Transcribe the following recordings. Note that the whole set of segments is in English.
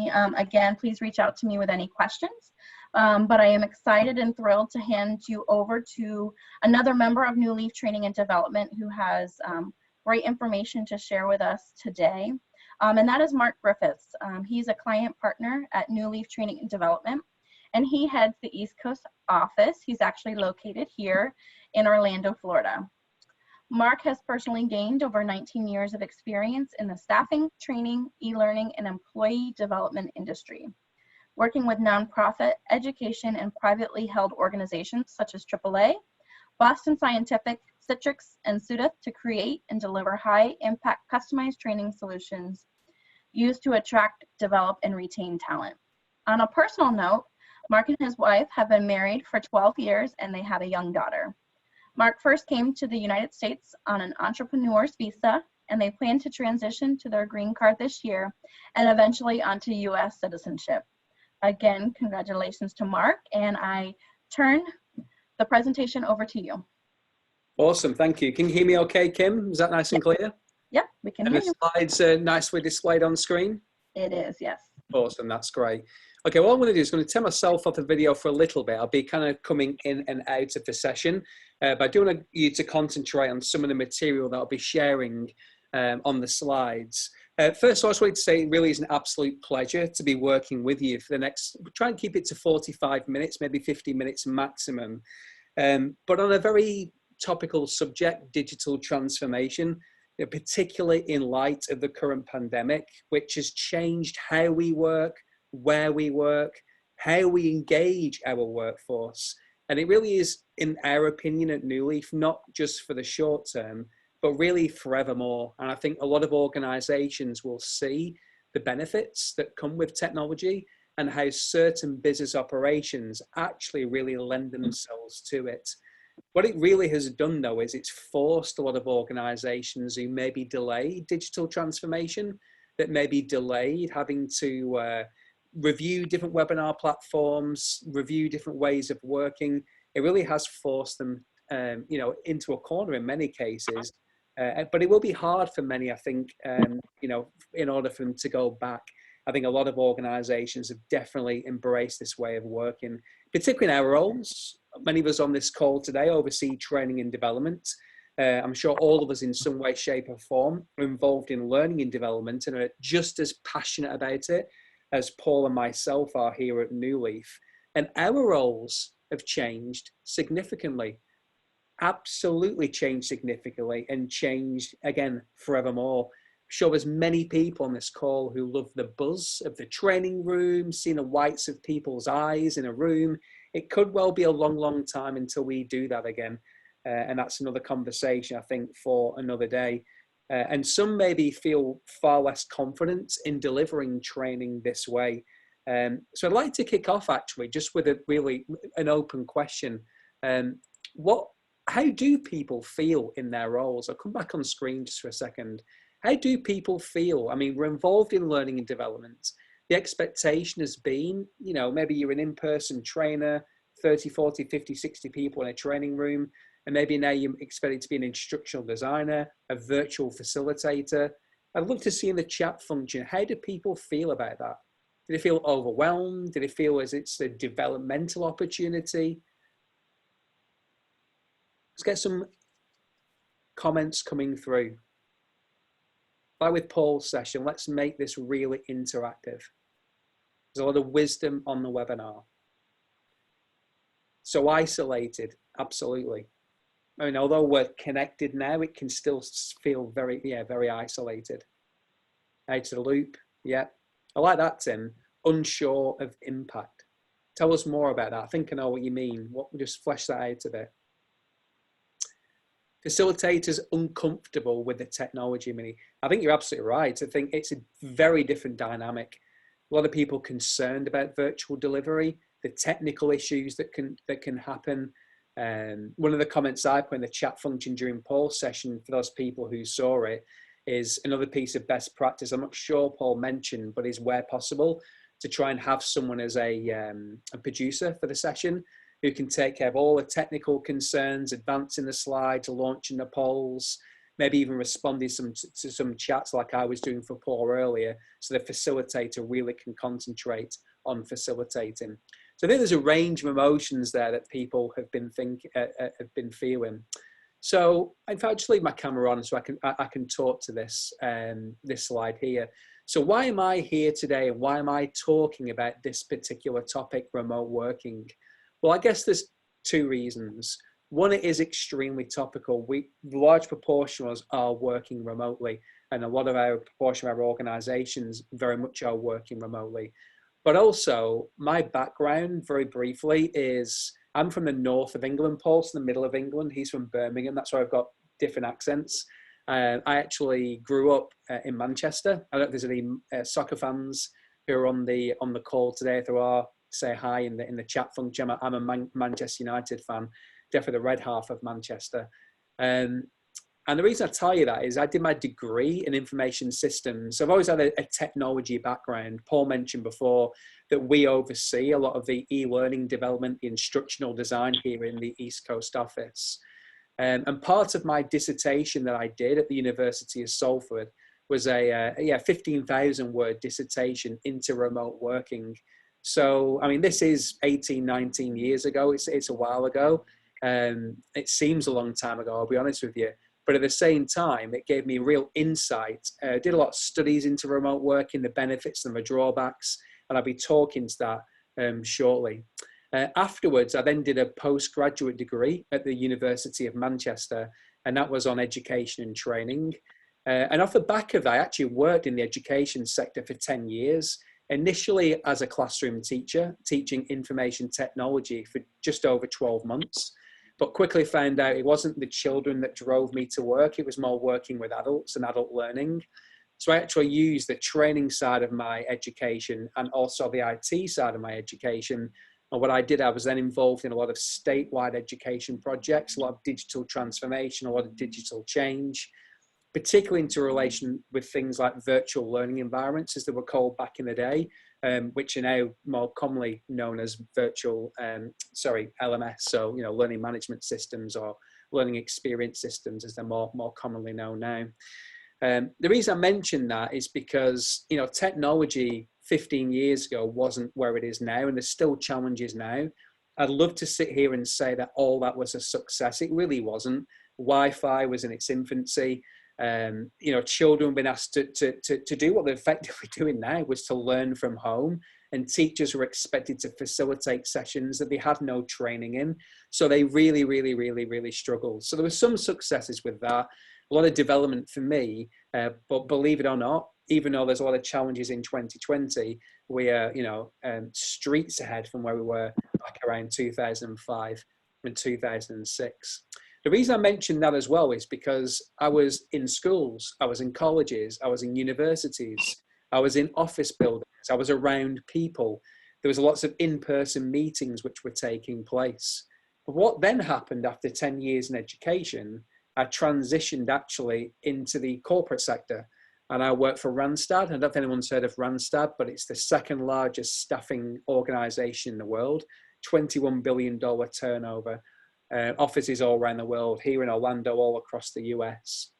me. Again, please reach out to me with any questions. But I am excited and thrilled to hand you over to another member of New Leaf Training and Development who has great information to share with us today. And that is Mark Griffiths. He's a client partner at New Leaf Training and Development, and he heads the East Coast office. He's actually located here in Orlando, Florida. Mark has personally gained over 19 years of experience in the staffing, training, e-learning, and employee development industry, working with nonprofit, education, and privately held organizations such as AAA, Boston Scientific, Citrix, and Sudeth to create and deliver high-impact customized training solutions used to attract, develop, and retain talent. On a personal note, Mark and his wife have been married for 12 years and they have a young daughter. Mark first came to the United States on an entrepreneur's visa, and they plan to transition to their green card this year and eventually onto U.S. citizenship. Again, congratulations to Mark, and I turn the presentation over to you. Awesome, thank you. Can you hear me okay, Kim? Is that nice and clear? Yep, we can hear you. And the slides are nicely displayed on screen? It is, yes. Awesome, that's great. Okay, what I'm going to do is going to turn myself off the video for a little bit. I'll be kind of coming in and out of the session, but I do want you to concentrate on some of the material that I'll be sharing on the slides. First, I just wanted to say it really is an absolute pleasure to be working with you for the next, try and keep it to 45 minutes, maybe 50 minutes maximum. But on a very topical subject, digital transformation, particularly in light of the current pandemic, which has changed how we work, where we work, how we engage our workforce. And it really is, in our opinion at New Leaf, not just for the short term, but really forevermore. And I think a lot of organizations will see the benefits that come with technology and how certain business operations actually really lend themselves to it. What it really has done, though, is it's forced a lot of organizations who maybe delayed digital transformation, that maybe delayed having to review different webinar platforms, review different ways of working. It really has forced them, you know, into a corner in many cases. But it will be hard for many, I think, you know, in order for them to go back. I think a lot of organizations have definitely embraced this way of working, particularly in our roles. Many of us on this call today oversee training and development. I'm sure all of us in some way, shape or form are involved in learning and development and are just as passionate about it as Paul and myself are here at New Leaf. And our roles have changed significantly, absolutely changed significantly, and changed again forevermore. I'm sure there's many people on this call who love the buzz of the training room, seeing the whites of people's eyes in a room. It could well be a long, long time until we do that again. And that's another conversation, I think, for another day. And some maybe feel far less confident in delivering training this way. So I'd like to kick off actually just with a really an open question. How do people feel in their roles? I'll come back on screen just for a second. How do people feel? I mean, we're involved in learning and development. The expectation has been, you know, maybe you're an in-person trainer, 30, 40, 50, 60 people in a training room. And maybe now you're expected to be an instructional designer, a virtual facilitator. I'd love to see in the chat function, how do people feel about that? Do they feel overwhelmed? Do they feel as it's a developmental opportunity? Let's get some comments coming through. Like with Paul's session, let's make this really interactive. There's a lot of wisdom on the webinar. So isolated, absolutely. I mean, although we're connected now, it can still feel very, very isolated. Out of the loop, yeah. I like that, Tim. Unsure of impact. Tell us more about that. I think I know what you mean. Just flesh that out a bit. Facilitators uncomfortable with the technology. I think you're absolutely right. I think it's a very different dynamic. A lot of people concerned about virtual delivery, the technical issues that can happen. One of the comments I put in the chat function during Paul's session for those people who saw it is another piece of best practice. I'm not sure Paul mentioned, but is where possible to try and have someone as a producer for the session who can take care of all the technical concerns, advancing the slides, launching the polls, maybe even responding to some chats like I was doing for Paul earlier, so the facilitator really can concentrate on facilitating. So I think there's a range of emotions there that people have been feeling. So if I just leave my camera on so I can talk to this this slide here. So why am I here today, and why am I talking about this particular topic, remote working? Well, I guess there's two reasons. One, it is extremely topical. Large proportion of us are working remotely, and a lot of our proportion of our organizations very much are working remotely. But also, my background, very briefly, is I'm from the north of England, Paul's in the middle of England. He's from Birmingham. That's why I've got different accents. I actually grew up in Manchester. I don't know if there's any soccer fans who are on the call today. If there are, say hi in the chat function. I'm a Manchester United fan, definitely the red half of Manchester. And the reason I tell you that is I did my degree in information systems. So I've always had a technology background. Paul mentioned before that we oversee a lot of the e-learning development, the instructional design here in the East Coast office. And part of my dissertation that I did at the University of Salford was a 15,000 word dissertation into remote working. So, I mean, this is 18, 19 years ago. It's a while ago. It seems a long time ago, I'll be honest with you. But at the same time, it gave me real insight. Did a lot of studies into remote working, the benefits and the drawbacks, and I'll be talking to that shortly. Afterwards, I then did a postgraduate degree at the University of Manchester, and that was on education and training. And off the back of that, I actually worked in the education sector for 10 years, initially as a classroom teacher, teaching information technology for just over 12 months, but quickly found out it wasn't the children that drove me to work, it was more working with adults and adult learning. So I actually used the training side of my education and also the IT side of my education. And what I did, I was then involved in a lot of statewide education projects, a lot of digital transformation, a lot of digital change, particularly into relation with things like virtual learning environments, as they were called back in the day, which are now more commonly known as LMS. So, learning management systems or learning experience systems, as they're more commonly known now. The reason I mention that is because, technology 15 years ago wasn't where it is now, and there's still challenges now. I'd love to sit here and say that all that was a success. It really wasn't. Wi-Fi was in its infancy. Children have been asked to do what they're effectively doing now, was to learn from home, and teachers were expected to facilitate sessions that they had no training in. So they really struggled. So there were some successes with that. A lot of development for me, but believe it or not, even though there's a lot of challenges in 2020, we are, streets ahead from where we were back around 2005 and 2006. The reason I mention that as well is because I was in schools, I was in colleges, I was in universities, I was in office buildings, I was around people. There was lots of in-person meetings which were taking place. But what then happened after 10 years in education, I transitioned actually into the corporate sector, and I worked for Randstad. I don't know if anyone's heard of Randstad, but it's the second largest staffing organization in the world, $21 billion turnover, offices all around the world, here in Orlando, all across the US.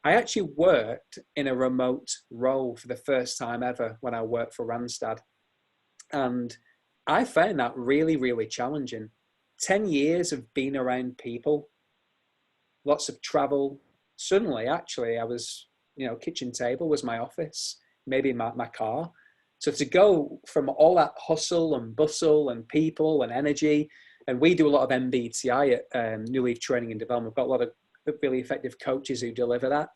I actually worked in a remote role for the first time ever when I worked for Randstad. And I found that really challenging. 10 years of being around people, lots of travel. Suddenly, actually, I was, kitchen table was my office, maybe my car. So to go from all that hustle and bustle and people and energy, and we do a lot of MBTI at New Leaf Training and Development. We've got a lot of really effective coaches who deliver that.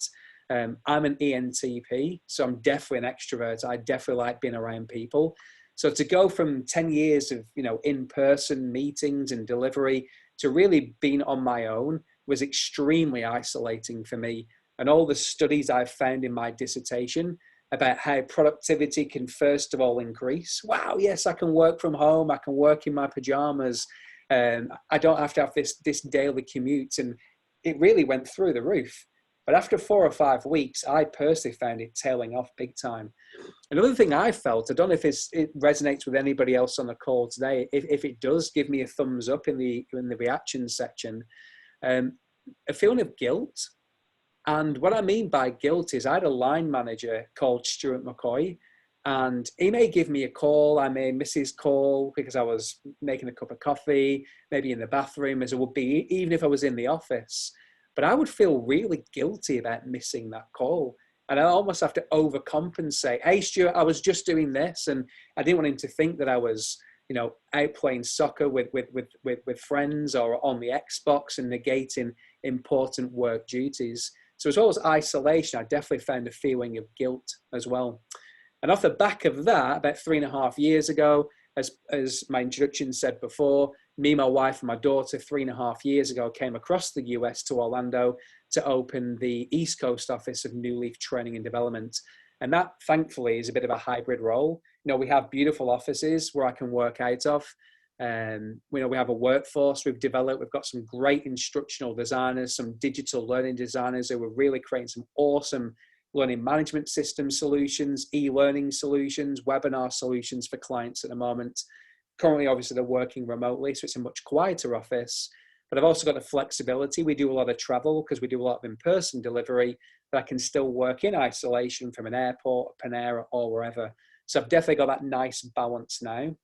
I'm an ENTP, so I'm definitely an extrovert. I definitely like being around people. So to go from 10 years of, in-person meetings and delivery to really being on my own was extremely isolating for me. And all the studies I've found in my dissertation about how productivity can first of all increase. Wow, yes, I can work from home. I can work in my pajamas. I don't have to have this daily commute. And it really went through the roof. But after 4 or 5 weeks, I personally found it tailing off big time. Another thing I felt, I don't know if it resonates with anybody else on the call today. If it does, give me a thumbs up in the reactions section. A feeling of guilt. And what I mean by guilt is I had a line manager called Stuart McCoy, and he may give me a call. I may miss his call because I was making a cup of coffee, maybe in the bathroom, as it would be, even if I was in the office. But I would feel really guilty about missing that call. And I almost have to overcompensate. Hey, Stuart, I was just doing this. And I didn't want him to think that I was, out playing soccer with friends or on the Xbox and negating important work duties. So as well as isolation, I definitely found a feeling of guilt as well. And off the back of that, about 3.5 years ago, as my introduction said before, me, my wife, and my daughter 3.5 years ago came across the US to Orlando to open the East Coast office of New Leaf Training and Development. And that, thankfully, is a bit of a hybrid role. We have beautiful offices where I can work out of. We have a workforce we've developed. We've got some great instructional designers, some digital learning designers who are really creating some awesome learning management system solutions, e-learning solutions, webinar solutions for clients at the moment. Currently, obviously, they're working remotely, so it's a much quieter office. But I've also got the flexibility. We do a lot of travel because we do a lot of in-person delivery, but I can still work in isolation from an airport, a Panera, or wherever. So I've definitely got that nice balance now.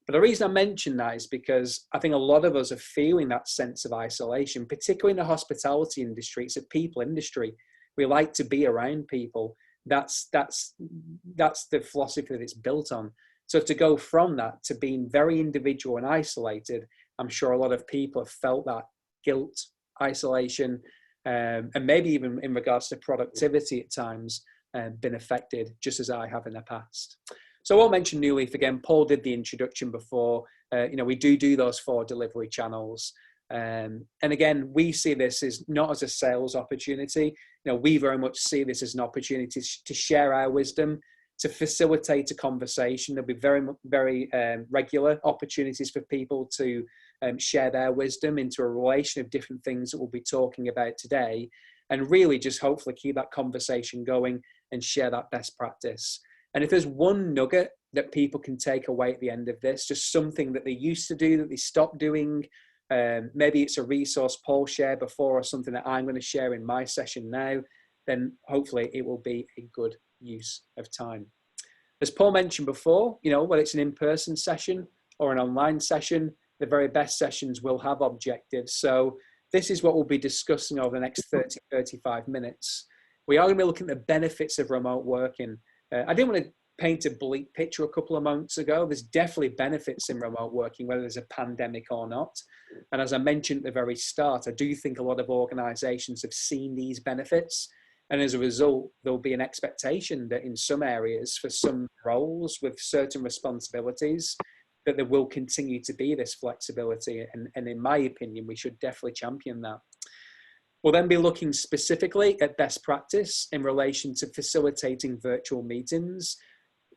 But the reason I mention that is because I think a lot of us are feeling that sense of isolation, particularly in the hospitality industry. It's a people industry. We like to be around people. That's the philosophy that it's built on. So to go from that to being very individual and isolated, I'm sure a lot of people have felt that guilt, isolation, and maybe even in regards to productivity at times, been affected, just as I have in the past. So I won't mention New Leaf again. Paul did the introduction before. We do those 4 delivery channels. And again, we see this as not as a sales opportunity. We very much see this as an opportunity to share our wisdom, to facilitate a conversation. There'll be very, very regular opportunities for people to share their wisdom into a relation of different things that we'll be talking about today, and really just hopefully keep that conversation going and share that best practice. And if there's one nugget that people can take away at the end of this, just something that they used to do that they stopped doing, maybe it's a resource Paul shared before or something that I'm going to share in my session now, then hopefully it will be a good use of time. As Paul mentioned before, whether it's an in-person session or an online session, the very best sessions will have objectives. So this is what we'll be discussing over the next 30, 35 minutes. We are going to be looking at the benefits of remote working. I didn't want to paint a bleak picture a couple of months ago. There's definitely benefits in remote working, whether there's a pandemic or not. And as I mentioned at the very start, I do think a lot of organizations have seen these benefits. And as a result, there'll be an expectation that in some areas, for some roles with certain responsibilities, that there will continue to be this flexibility. And in my opinion, we should definitely champion that. We'll then be looking specifically at best practice in relation to facilitating virtual meetings.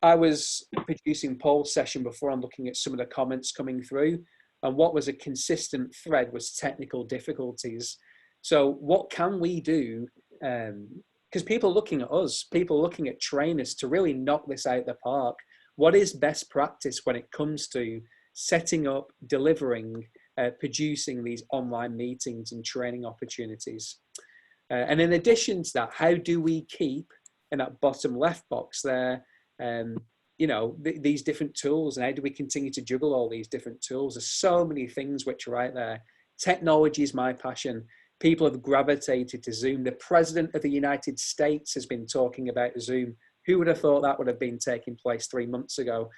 I was producing Paul's session before. I'm looking at some of the comments coming through, and what was a consistent thread was technical difficulties. So what can we do? Because people are looking at us, people are looking at trainers to really knock this out of the park. What is best practice when it comes to setting up, delivering, producing these online meetings and training opportunities? And in addition to that, how do we keep, in that bottom left box there, these different tools, and how do we continue to juggle all these different tools? There's so many things which are out there. Technology is my passion. People have gravitated to Zoom. The President of the United States has been talking about Zoom. Who would have thought that would have been taking place 3 months ago?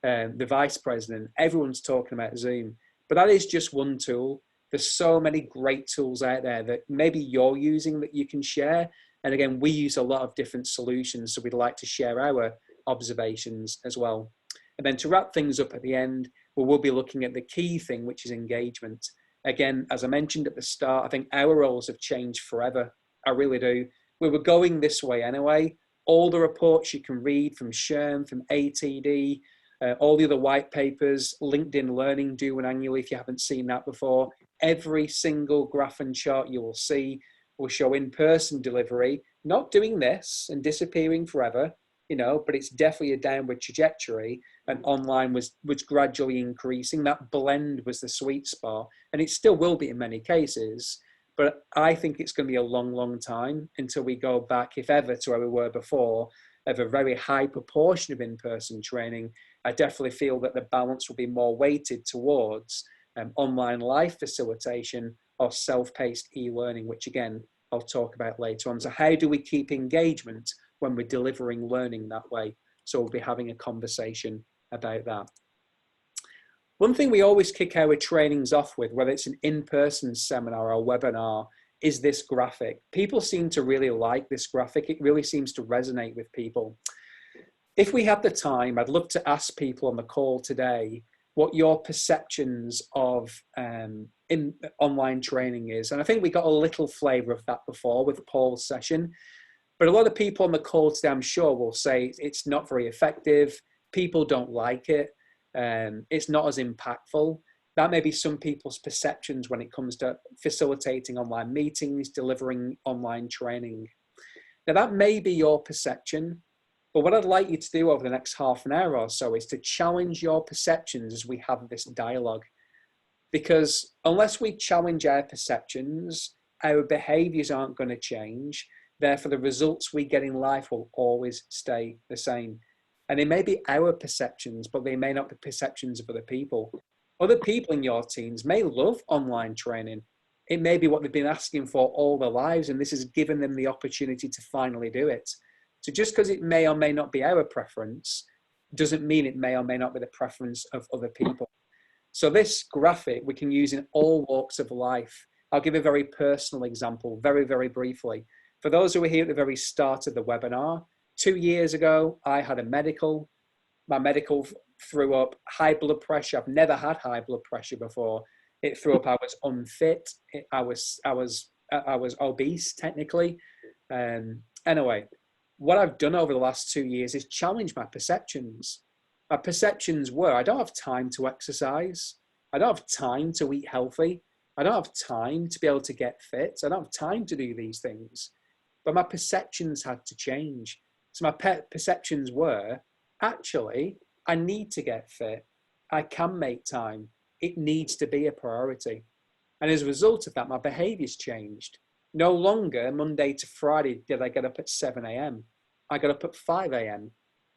The Vice President, everyone's talking about Zoom. But that is just one tool. There's so many great tools out there that maybe you're using that you can share. And again, we use a lot of different solutions, so we'd like to share our observations as well. And then to wrap things up at the end, we will be looking at the key thing, which is engagement. Again, as I mentioned at the start, I think our roles have changed forever. I really do. We were going this way anyway. All the reports you can read from SHRM, from ATD, all the other white papers, LinkedIn Learning do one annually if you haven't seen that before. Every single graph and chart you will see will show in-person delivery, not doing this and disappearing forever, but it's definitely a downward trajectory, and online was gradually increasing. That blend was the sweet spot, and it still will be in many cases, But I think it's going to be a long, long time until we go back, if ever, to where we were before, of a very high proportion of in-person training. I definitely feel that the balance will be more weighted towards online live facilitation or self-paced e-learning, which again, I'll talk about later on. So how do we keep engagement when we're delivering learning that way? So we'll be having a conversation about that. One thing we always kick our trainings off with, whether it's an in-person seminar or webinar, is this graphic. People seem to really like this graphic. It really seems to resonate with people. If we had the time, I'd love to ask people on the call today what your perceptions of in online training is. And I think we got a little flavor of that before with Paul's session. But a lot of people on the call today, I'm sure, will say it's not very effective. People don't like it. It's not as impactful. That may be some people's perceptions when it comes to facilitating online meetings, delivering online training. Now, that may be your perception, but what I'd like you to do over the next half an hour or so is to challenge your perceptions as we have this dialogue. Because unless we challenge our perceptions, our behaviors aren't going to change. Therefore, the results we get in life will always stay the same. And they may be our perceptions, but they may not be perceptions of other people. Other people in your teams may love online training. It may be what they've been asking for all their lives, and this has given them the opportunity to finally do it. So just because it may or may not be our preference, doesn't mean it may or may not be the preference of other people. So this graphic we can use in all walks of life. I'll give a very personal example, very, very briefly. For those who were here at the very start of the webinar, 2 years ago, I had a medical. My medical threw up high blood pressure. I've never had high blood pressure before. It threw up. I was unfit. I was obese technically. Anyway, what I've done over the last 2 years is challenge my perceptions. My perceptions were, I don't have time to exercise. I don't have time to eat healthy. I don't have time to be able to get fit. I don't have time to do these things. But my perceptions had to change. So my perceptions were, actually, I need to get fit. I can make time. It needs to be a priority. And as a result of that, my behaviors changed. No longer Monday to Friday did I get up at 7 a.m. I got up at 5 a.m.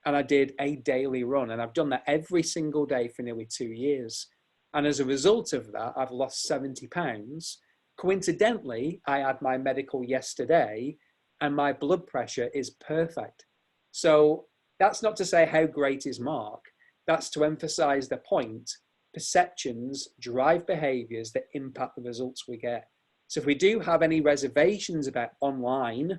and I did a daily run. And I've done that every single day for nearly 2 years. And as a result of that, I've lost 70 pounds. Coincidentally, I had my medical yesterday and my blood pressure is perfect. So that's not to say how great is Mark. That's to emphasize the point. Perceptions drive behaviors that impact the results we get. So if we do have any reservations about online,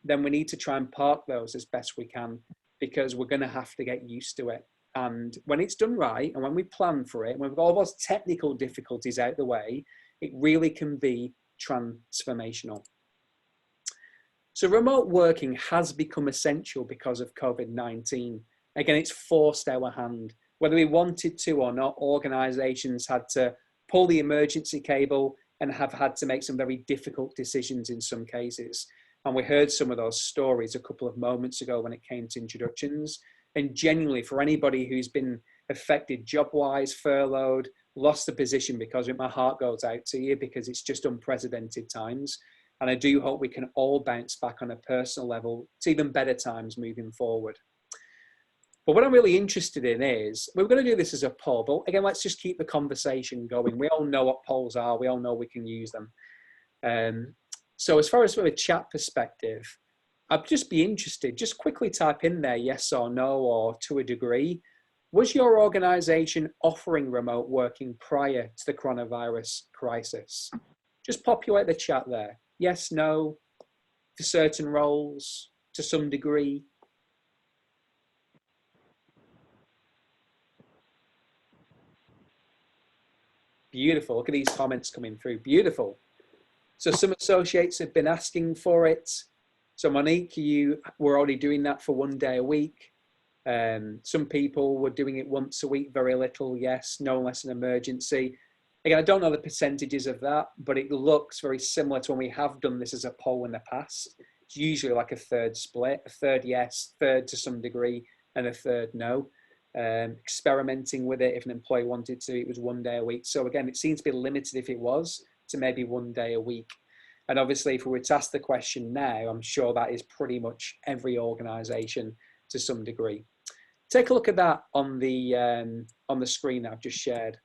then we need to try and park those as best we can, because we're going to have to get used to it. And when it's done right, and when we plan for it, when we've got all those technical difficulties out the way, it really can be transformational. So remote working has become essential because of COVID-19. Again, it's forced our hand. Whether we wanted to or not, organizations had to pull the emergency cable and have had to make some very difficult decisions in some cases. And we heard some of those stories a couple of moments ago when it came to introductions. And genuinely, for anybody who's been affected job-wise, furloughed, lost the position, because my heart goes out to you, because it's just unprecedented times. And I do hope we can all bounce back on a personal level to even better times moving forward. But what I'm really interested in is, we're going to do this as a poll, but again, let's just keep the conversation going. We all know what polls are. We all know we can use them. So as far as from a chat perspective, I'd just be interested, just quickly type in there yes or no, or to a degree. Was your organization offering remote working prior to the coronavirus crisis? Just populate the chat there. Yes, no, for certain roles, to some degree. Beautiful. Look at these comments coming through. Beautiful. So some associates have been asking for it. So Monique, you were already doing that for 1 day a week. Some people were doing it once a week, very little, yes, no unless an emergency. Again, I don't know the percentages of that, but it looks very similar to when we have done this as a poll in the past. It's usually like a third split, a third yes, third to some degree, and a third no. Experimenting with it, if an employee wanted to, it was 1 day a week. So again, it seems to be limited if it was to maybe 1 day a week. And obviously, if we were to ask the question now, I'm sure that is pretty much every organization to some degree. Take a look at that on the screen that I've just shared.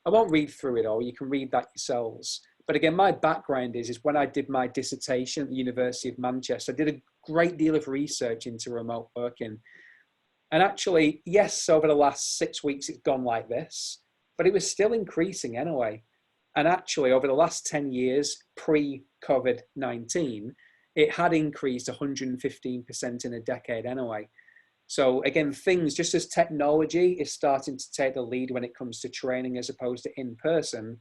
I won't read through it all. You can read that yourselves. But again, my background is when I did my dissertation at the University of Manchester, I did a great deal of research into remote working. And actually, yes, over the last 6 weeks, it's gone like this, but it was still increasing anyway. And actually, over the last 10 years, pre-COVID-19, it had increased 115% in a decade anyway. So again, things, just as technology is starting to take the lead when it comes to training as opposed to in-person,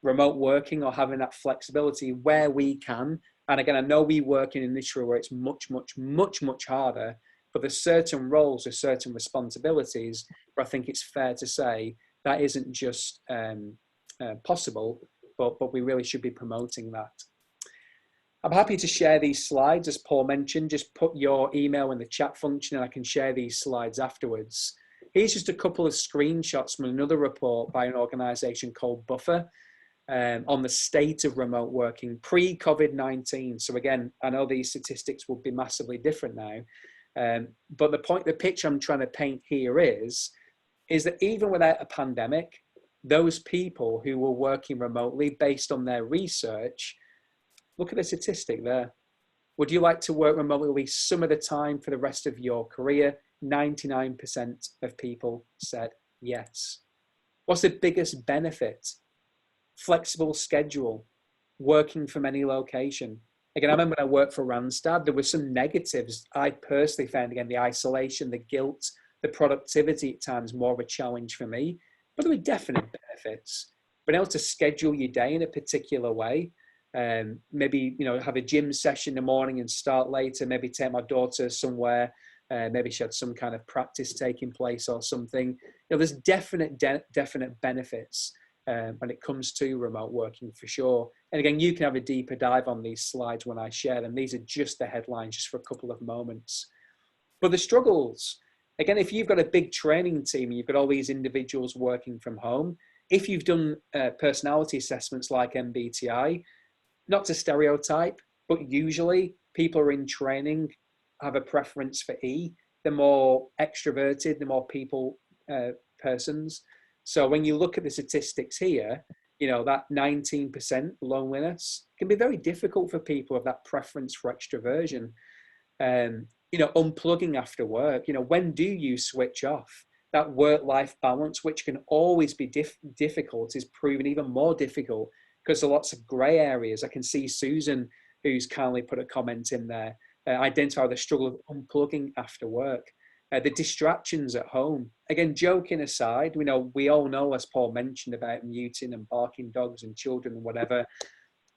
remote working or having that flexibility where we can. And again, I know we work in an industry where it's much, much, much, much harder, but there's certain roles or certain responsibilities where I think it's fair to say that isn't just possible, but we really should be promoting that. I'm happy to share these slides, as Paul mentioned. Just put your email in the chat function and I can share these slides afterwards. Here's just a couple of screenshots from another report by an organization called Buffer on the state of remote working pre-COVID-19. So again, I know these statistics will be massively different now, but the picture I'm trying to paint here is that even without a pandemic, those people who were working remotely based on their research, look at the statistic there. Would you like to work remotely some of the time for the rest of your career? 99% of people said yes. What's the biggest benefit? Flexible schedule, working from any location. Again, I remember when I worked for Randstad, there were some negatives. I personally found, again, the isolation, the guilt, the productivity at times more of a challenge for me, but there were definite benefits. Being able to schedule your day in a particular way, maybe, you know, have a gym session in the morning and start later, maybe take my daughter somewhere, maybe she had some kind of practice taking place or something. You know, there's definite benefits when it comes to remote working for sure. And again, you can have a deeper dive on these slides when I share them. These are just the headlines, just for a couple of moments. But the struggles, again, if you've got a big training team and you've got all these individuals working from home, if you've done personality assessments like MBTI, not to stereotype, but usually people are in training have a preference for E. They're more extroverted, they're more people persons. So when you look at the statistics here, you know, that 19% loneliness can be very difficult for people with that preference for extroversion. You know, unplugging after work, you know, when do you switch off? That work-life balance, which can always be difficult, is proven even more difficult because there are lots of gray areas. I can see Susan, who's kindly put a comment in there, identify the struggle of unplugging after work. The distractions at home. Again, joking aside, we all know, as Paul mentioned, about muting and barking dogs and children and whatever.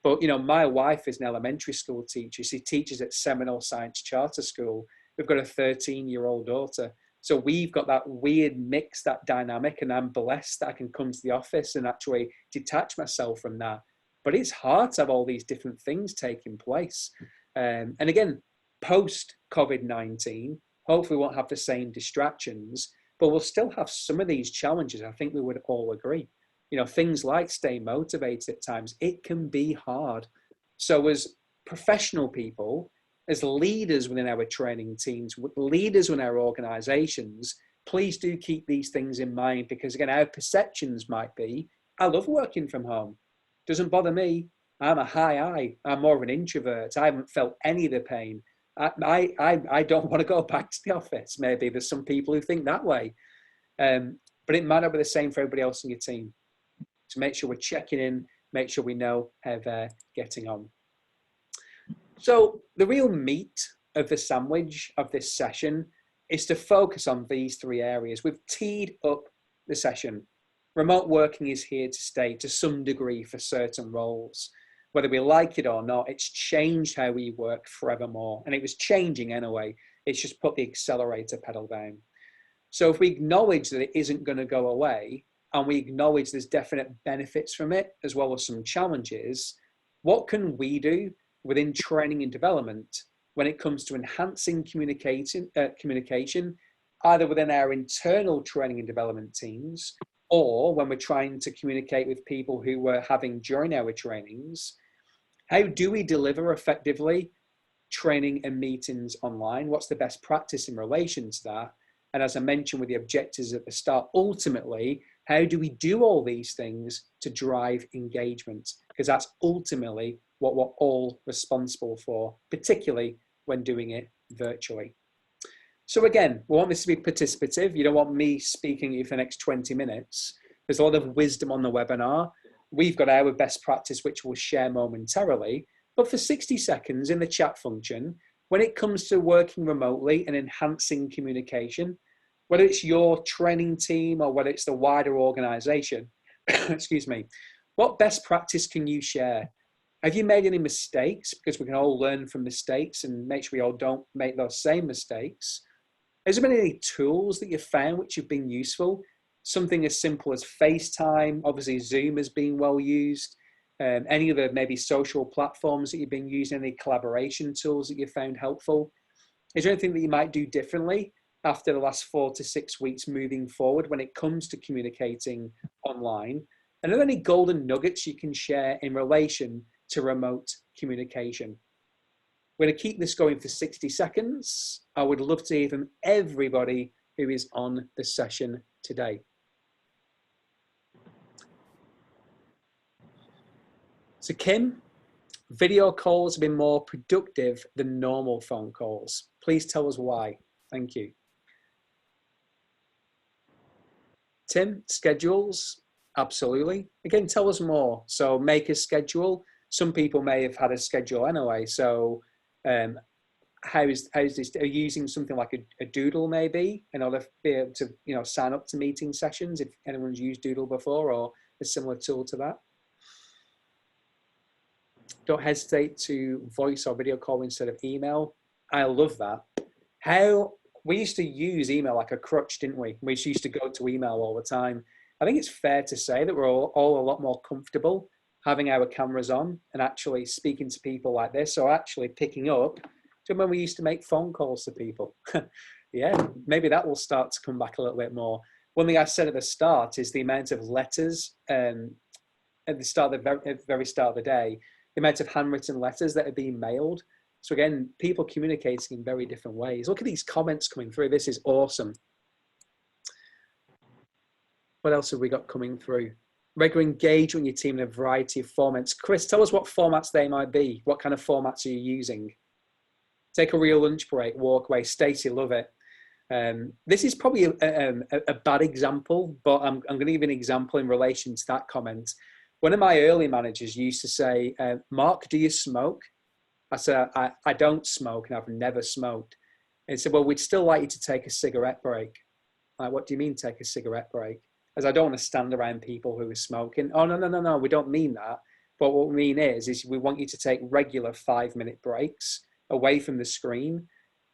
But, you know, my wife is an elementary school teacher. She teaches at Seminole Science Charter School. We've got a 13-year-old daughter. So we've got that weird mix, that dynamic, and I'm blessed that I can come to the office and actually detach myself from that. But it's hard to have all these different things taking place. And again, post-COVID-19, hopefully we won't have the same distractions, but we'll still have some of these challenges. I think we would all agree. You know, things like staying motivated at times, it can be hard. So as professional people, as leaders within our training teams, leaders within our organizations, please do keep these things in mind, because again, our perceptions might be, I love working from home. Doesn't bother me. I'm a high I. I'm more of an introvert. I haven't felt any of the pain. I don't want to go back to the office. Maybe there's some people who think that way. But it might not be the same for everybody else in your team. So make sure we're checking in, make sure we know how they're getting on. So the real meat of the sandwich of this session is to focus on these three areas. We've teed up the session. Remote working is here to stay to some degree for certain roles. Whether we like it or not, it's changed how we work forevermore. And it was changing anyway. It's just put the accelerator pedal down. So if we acknowledge that it isn't going to go away, and we acknowledge there's definite benefits from it, as well as some challenges, what can we do within training and development when it comes to enhancing communication, either within our internal training and development teams, or when we're trying to communicate with people who we're having during our trainings? How do we deliver effectively training and meetings online? What's the best practice in relation to that? And as I mentioned with the objectives at the start, ultimately, how do we do all these things to drive engagement? Because that's ultimately what we're all responsible for, particularly when doing it virtually. So again, we want this to be participative. You don't want me speaking to you for the next 20 minutes. There's a lot of wisdom on the webinar. We've got our best practice, which we'll share momentarily. But for 60 seconds in the chat function, when it comes to working remotely and enhancing communication, whether it's your training team or whether it's the wider organization, excuse me, what best practice can you share? Have you made any mistakes? Because we can all learn from mistakes and make sure we all don't make those same mistakes. Has there been any tools that you've found which have been useful? Something as simple as FaceTime, obviously Zoom has been well used. Any other maybe social platforms that you've been using, any collaboration tools that you found helpful? Is there anything that you might do differently after the last 4 to 6 weeks moving forward when it comes to communicating online? And are there any golden nuggets you can share in relation to remote communication? We're going to keep this going for 60 seconds. I would love to hear from everybody who is on the session today. So Kim, video calls have been more productive than normal phone calls. Please tell us why. Thank you. Tim, schedules? Absolutely. Again, tell us more. So make a schedule. Some people may have had a schedule anyway. So how is this? Are you using something like a Doodle maybe in order to be able to sign up to meeting sessions if anyone's used Doodle before or a similar tool to that? Don't hesitate to voice or video call instead of email. I love that. We used to use email like a crutch, didn't we? We used to go to email all the time. I think it's fair to say that we're all a lot more comfortable having our cameras on and actually speaking to people like this, or actually picking up to when we used to make phone calls to people. Yeah, maybe that will start to come back a little bit more. One thing I said at the start is the amount of letters at the very start of the day, the amount of handwritten letters that are being mailed. So again, people communicating in very different ways. Look at these comments coming through. This is awesome. What else have we got coming through? Regular engagement with your team in a variety of formats. Chris, tell us what formats they might be. What kind of formats are you using? Take a real lunch break, walk away. Stacey, love it. This is probably a bad example, but I'm going to give an example in relation to that comment. One of my early managers used to say, Mark, do you smoke? I said, I don't smoke and I've never smoked. And he said, well, we'd still like you to take a cigarette break. Like, what do you mean take a cigarette break? As I don't want to stand around people who are smoking. Oh, no, we don't mean that. But what we mean is we want you to take regular 5-minute breaks away from the screen,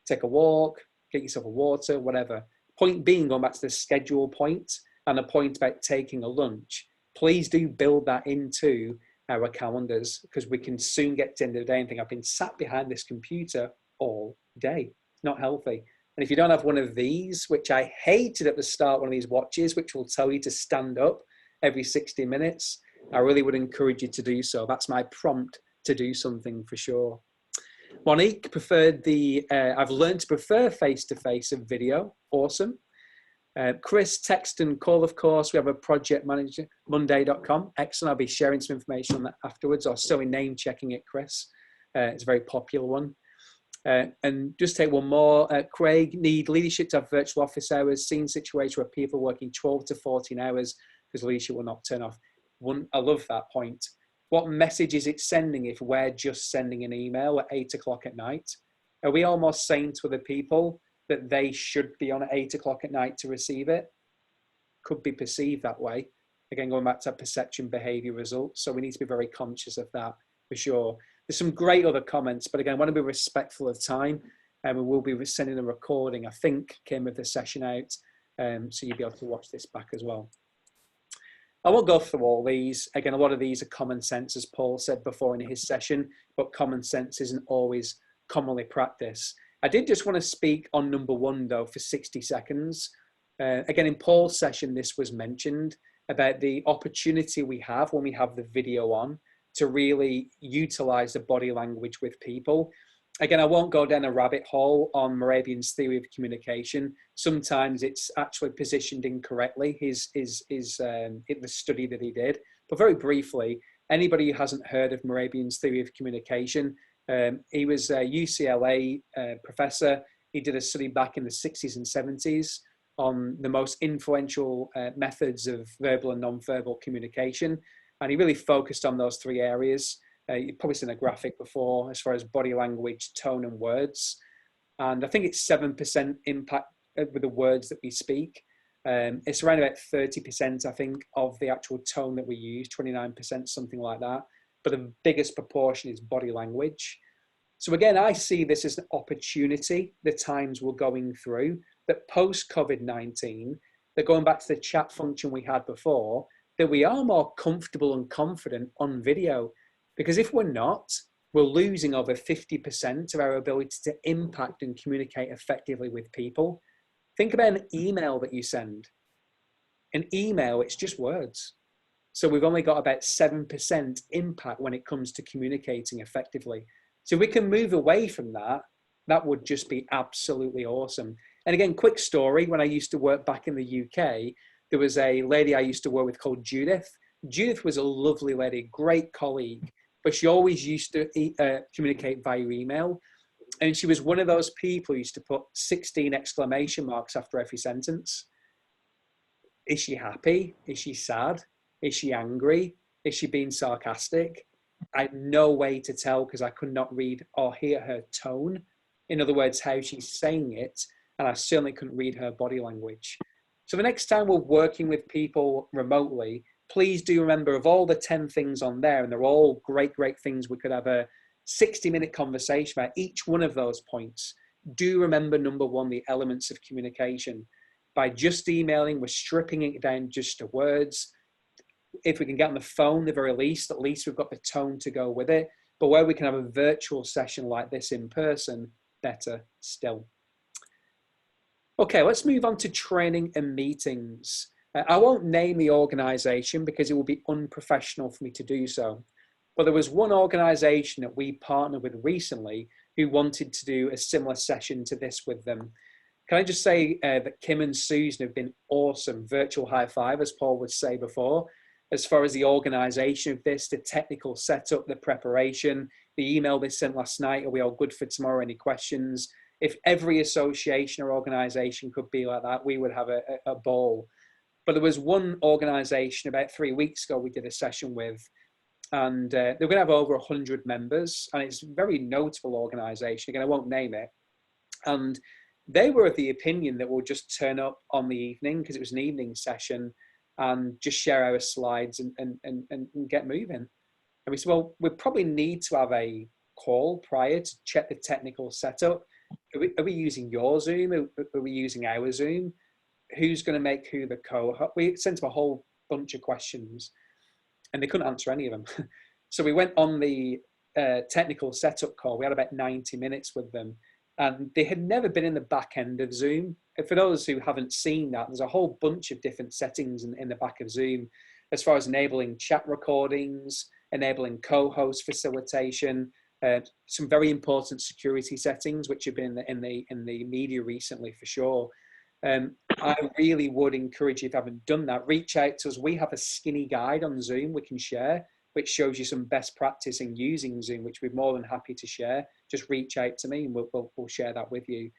take a walk, get yourself a water, whatever. Point being, going back to the schedule point and the point about taking a lunch, please do build that into our calendars, because we can soon get to the end of the day and think, I've been sat behind this computer all day. It's not healthy. And if you don't have one of these, which I hated at the start, one of these watches, which will tell you to stand up every 60 minutes, I really would encourage you to do so. That's my prompt to do something for sure. Monique preferred I've learned to prefer face-to-face of video. Awesome. Chris, text and call, of course. We have a project manager, monday.com. Excellent. I'll be sharing some information on that afterwards, or so in name checking it, Chris. It's a very popular one. And just take one more. Craig, need leadership to have virtual office hours. Seen situations where people are working 12 to 14 hours because leadership will not turn off. I love that point. What message is it sending if we're just sending an email at 8 o'clock at night? Are we almost saying to other people that they should be on at 8 o'clock at night to receive it? Could be perceived that way. Again, going back to perception, behavior, results. So we need to be very conscious of that for sure. There's some great other comments, but again, I want to be respectful of time, and we will be sending a recording, I think, Kim, of the session out, so you'll be able to watch this back as well. I won't go through all these. Again, a lot of these are common sense, as Paul said before in his session, but common sense isn't always commonly practiced. I did just want to speak on number one, though, for 60 seconds. Again, in Paul's session, this was mentioned about the opportunity we have when we have the video on to really utilize the body language with people. Again, I won't go down a rabbit hole on Mehrabian's theory of communication. Sometimes it's actually positioned incorrectly, the study that he did. But very briefly, anybody who hasn't heard of Mehrabian's theory of communication, he was a UCLA professor. He did a study back in the 60s and 70s on the most influential methods of verbal and nonverbal communication. And he really focused on those three areas. You've probably seen a graphic before as far as body language, tone, and words. And I think it's 7% impact with the words that we speak. It's around about 30%, I think, of the actual tone that we use, 29%, something like that. But the biggest proportion is body language. So again, I see this as an opportunity, the times we're going through, that post-COVID-19, that going back to the chat function we had before, that we are more comfortable and confident on video. Because if we're not, we're losing over 50% of our ability to impact and communicate effectively with people. Think about an email that you send. An email, it's just words. So we've only got about 7% impact when it comes to communicating effectively. So if we can move away from that, that would just be absolutely awesome. And again, quick story, when I used to work back in the UK, there was a lady I used to work with called Judith. Judith was a lovely lady, great colleague, but she always used to communicate via email. And she was one of those people who used to put 16 exclamation marks after every sentence. Is she happy? Is she sad? Is she angry? Is she being sarcastic? I had no way to tell because I could not read or hear her tone. In other words, how she's saying it. And I certainly couldn't read her body language. So the next time we're working with people remotely, please do remember of all the 10 things on there, and they're all great, great things. We could have a 60-minute conversation about each one of those points. Do remember, number one, the elements of communication. By just emailing, we're stripping it down just to words. If we can get on the phone, the very least, at least we've got the tone to go with it. But where we can have a virtual session like this in person, better still. Okay, let's move on to training and meetings. I won't name the organization because it would be unprofessional for me to do so. But there was one organization that we partnered with recently who wanted to do a similar session to this with them. Can I just say that Kim and Susan have been awesome. Virtual high five, as Paul would say before, as far as the organization of this, the technical setup, the preparation, the email they sent last night, are we all good for tomorrow? Any questions? If every association or organization could be like that, we would have a ball. But there was one organization about 3 weeks ago we did a session with, and they're going to have over 100 members, and it's a very notable organization. Again, I won't name it. And they were of the opinion that we'll just turn up on the evening, because it was an evening session, and just share our slides and get moving. And we said, well, we probably need to have a call prior to check the technical setup. Are we using your Zoom? Are we using our Zoom? Who's going to make who the co-host? We sent them a whole bunch of questions and they couldn't answer any of them. So we went on the technical setup call. We had about 90 minutes with them, and they had never been in the back end of Zoom. And for those who haven't seen that, there's a whole bunch of different settings in the back of Zoom, as far as enabling chat recordings, enabling co-host facilitation, some very important security settings, which have been in the media recently for sure. I really would encourage you, if you haven't done that, reach out to us. We have a skinny guide on Zoom we can share, which shows you some best practice in using Zoom, which we're more than happy to share. Just reach out to me and we'll share that with you.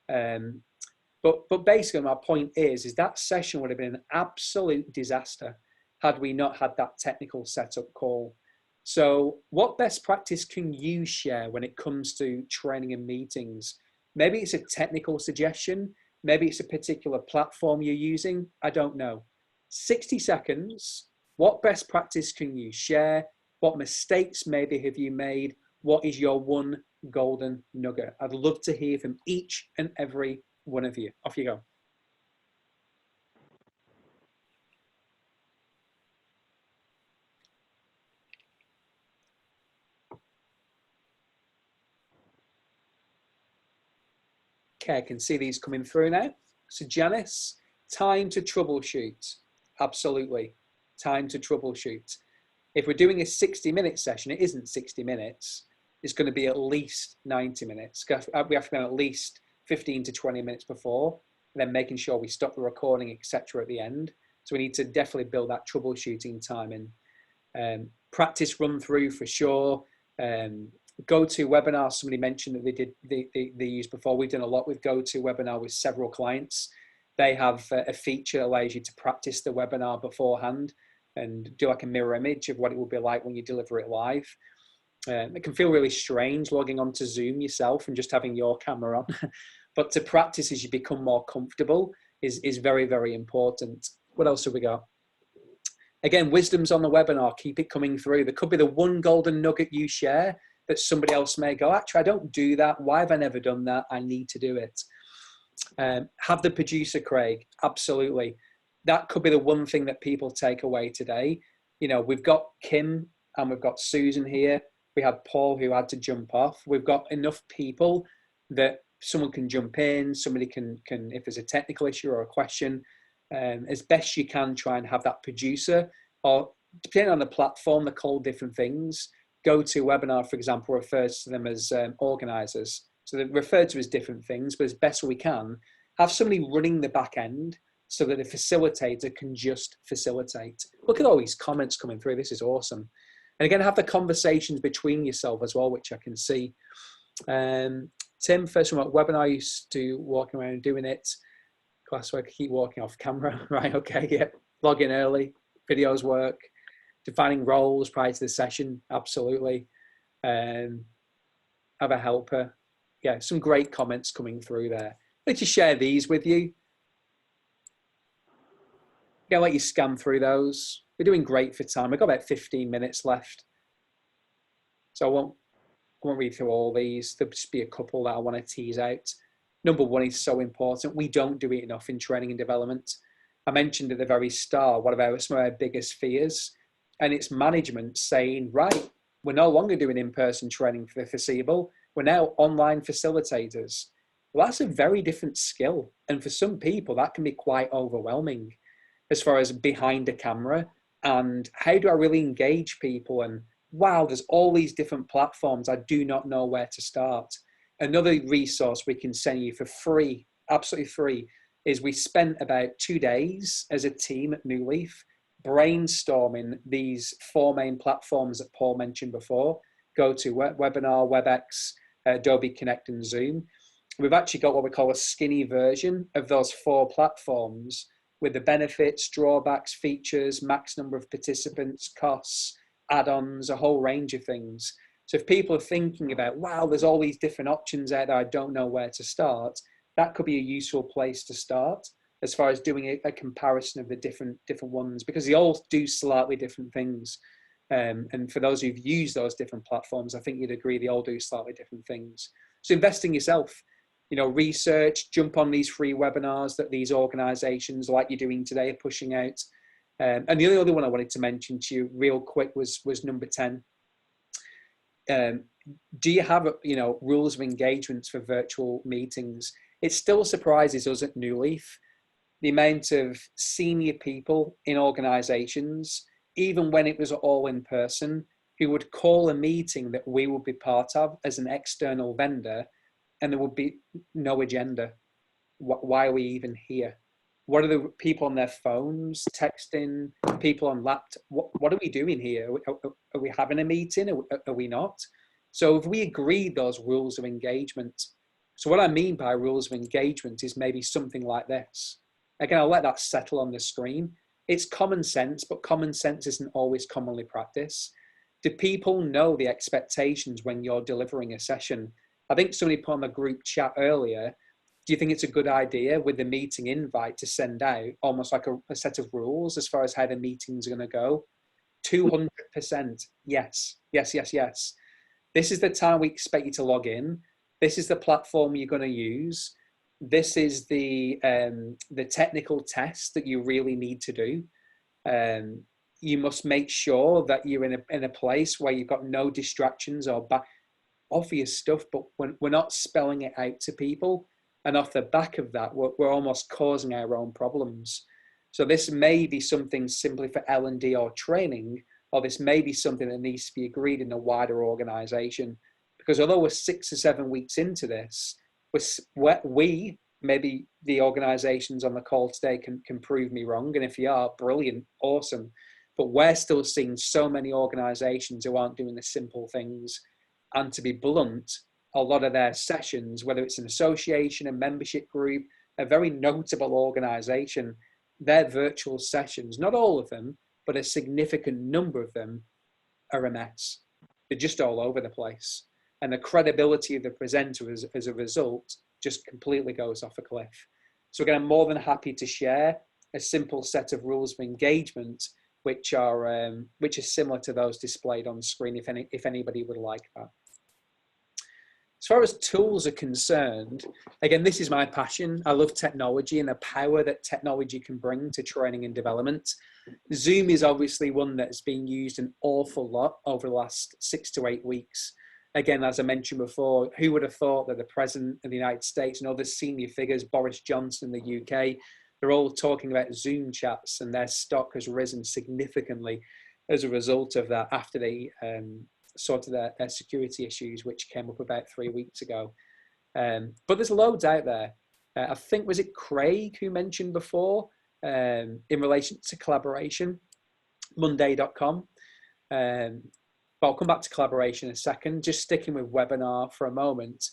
But basically my point is that session would have been an absolute disaster had we not had that technical setup call. So what best practice can you share when it comes to training and meetings? Maybe it's a technical suggestion. Maybe it's a particular platform you're using. I don't know. 60 seconds. What best practice can you share? What mistakes maybe have you made? What is your one golden nugget? I'd love to hear from each and every one of you. Off you go. Okay, I can see these coming through now. So Janice, time to troubleshoot. Absolutely, time to troubleshoot. If we're doing a 60-minute session, it isn't 60 minutes. It's going to be at least 90 minutes. We have to go at least 15 to 20 minutes before, and then making sure we stop the recording, etc. at the end. So we need to definitely build that troubleshooting time in. Practice run through for sure. GoToWebinar, somebody mentioned that they used before. We've done a lot with GoToWebinar with several clients. They have a feature that allows you to practice the webinar beforehand and do like a mirror image of what it will be like when you deliver it live. It can feel really strange logging onto Zoom yourself and just having your camera on, but to practice as you become more comfortable is very, very important. What else have we got? Again, wisdom's on the webinar, keep it coming through. There could be the one golden nugget you share that somebody else may go, actually, I don't do that. Why have I never done that? I need to do it. Have the producer, Craig, absolutely. That could be the one thing that people take away today. You know, we've got Kim and we've got Susan here. We had Paul who had to jump off. We've got enough people that someone can jump in, somebody can if there's a technical issue or a question, as best you can try and have that producer, or depending on the platform, they're called different things. GoToWebinar, for example, refers to them as organizers. So they're referred to as different things, but as best we can, have somebody running the back end so that the facilitator can just facilitate. Look at all these comments coming through. This is awesome. And again, have the conversations between yourself as well, which I can see. Tim, first one, webinar, used to walking around and doing it. Classwork, keep walking off camera. Right, okay, yeah. Log in early, videos work. Defining roles prior to the session, absolutely. Have a helper. Yeah, some great comments coming through there. Let me share these with you. I'll let you scan through those. We're doing great for time. We've got about 15 minutes left. So I won't read through all these. There'll just be a couple that I want to tease out. Number one is so important. We don't do it enough in training and development. I mentioned at the very start, some of our biggest fears, and it's management saying, right, we're no longer doing in-person training for the foreseeable. We're now online facilitators. Well, that's a very different skill. And for some people, that can be quite overwhelming as far as behind a camera and how do I really engage people? And wow, there's all these different platforms. I do not know where to start. Another resource we can send you for free, absolutely free, is we spent about 2 days as a team at New Leaf brainstorming these 4 main platforms that Paul mentioned before: GoToWebinar, WebEx, Adobe Connect, and Zoom. We've actually got what we call a skinny version of those 4 platforms with the benefits, drawbacks, features, max number of participants, costs, add-ons, a whole range of things. So if people are thinking about, wow, there's all these different options out there, I don't know where to start, that could be a useful place to start as far as doing a comparison of the different ones, because they all do slightly different things. And for those who've used those different platforms, I think you'd agree they all do slightly different things. So invest in yourself, you know, research, jump on these free webinars that these organizations like you're doing today are pushing out. And the only other one I wanted to mention to you real quick was number 10. Do you have, you know, rules of engagement for virtual meetings? It still surprises us at New Leaf, the amount of senior people in organizations, even when it was all in person, who would call a meeting that we would be part of as an external vendor, and there would be no agenda. Why are we even here? What are the people on their phones, texting, people on laptop? What are we doing here? Are we having a meeting? Are we not? So have we agreed those rules of engagement? So what I mean by rules of engagement is maybe something like this. Again, I'll let that settle on the screen. It's common sense, but common sense isn't always commonly practiced. Do people know the expectations when you're delivering a session? I think somebody put on the group chat earlier, do you think it's a good idea with the meeting invite to send out almost like a set of rules as far as how the meetings are going to go? 200% yes, yes, yes, yes. This is the time we expect you to log in. This is the platform you're going to use. This is the technical test that you really need to do. You must make sure that you're in a place where you've got no distractions or obvious stuff, but we're not spelling it out to people. And off the back of that, we're almost causing our own problems. So this may be something simply for L&D or training, or this may be something that needs to be agreed in a wider organization. Because although we're 6 or 7 weeks into this, we maybe the organizations on the call today can prove me wrong. And if you are, brilliant, awesome. But we're still seeing so many organizations who aren't doing the simple things. And to be blunt, a lot of their sessions, whether it's an association, a membership group, a very notable organization, their virtual sessions, not all of them, but a significant number of them are a mess. They're just all over the place. And the credibility of the presenter as a result just completely goes off a cliff. So again, I'm more than happy to share a simple set of rules of engagement, which are similar to those displayed on screen, if anybody would like that. As far as tools are concerned, again, this is my passion. I love technology and the power that technology can bring to training and development. Zoom is obviously one that's been used an awful lot over the last 6 to 8 weeks. Again, as I mentioned before, who would have thought that the President of the United States and other senior figures, Boris Johnson in the UK, they're all talking about Zoom chats, and their stock has risen significantly as a result of that after they sorted their security issues, which came up about 3 weeks ago. But there's loads out there. I think, was it Craig who mentioned before in relation to collaboration, Monday.com. But I'll come back to collaboration in a second. Just sticking with webinar for a moment,